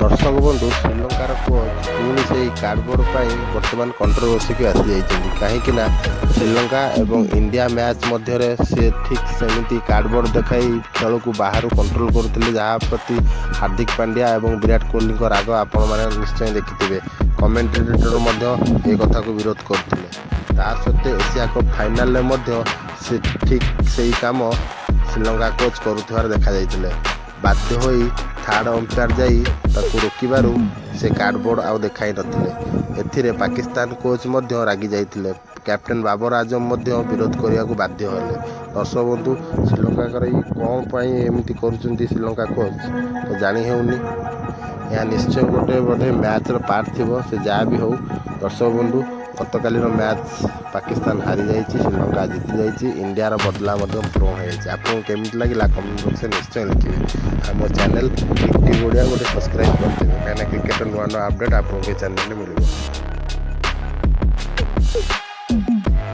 दर्शक बंधु श्रीलंकार कोच पुणी से कार्डबोर्ड पर बर्तमान कंट्रोवर्सी को आसी जाइछन्ति कहीं श्रीलंका एवं इंडिया मैच मध्य से ठीक सेमती कार्डबोर्ड देखाई खेल को बाहर कंट्रोल करते जहाँ प्रति हार्दिक पांड्या एवं विराट कोहली राग आपण मैंने निश्चय देखिथे। कमेंटेटर एक कथा को विरोध करते सत्वे एशिया कप फाइनाल से ठीक से काम श्रीलंका कोच करुथिबार देखा जाइथिले। बाध्य होई थार्ड अंपायर जाई ताकू रोकिबारु से कार्डबोर्ड आउ देखाई नथिले। एथिरे पाकिस्तान कोच मध्य रागी जाइथिले। कैप्टेन बाबर आजम मध्य विरोध करिया को बाध्य होले। दर्शक बंधु श्रीलंका कर कौन पाई एमती करूचंती श्रीलंका कोच तो जानी हेउनी। यह निश्चय गोटे बोधे मैच रो पार्ट थिबो से जहाँ भी हो। दर्शक बंधु गतकाली मैच पाकिस्तान हारी जाइए, श्रीलंका जीति जाइए, इंडिया बदला पूर्ण हो। आपको केमी लगे कमेंट बॉक्स में निश्चय लिखिए। आम चैनल टिकटिक ओडिया गोटे सब्सक्राइब करते कहीं क्रिकेट नुआ नुआ अपडेट आपको चैनल में मिल।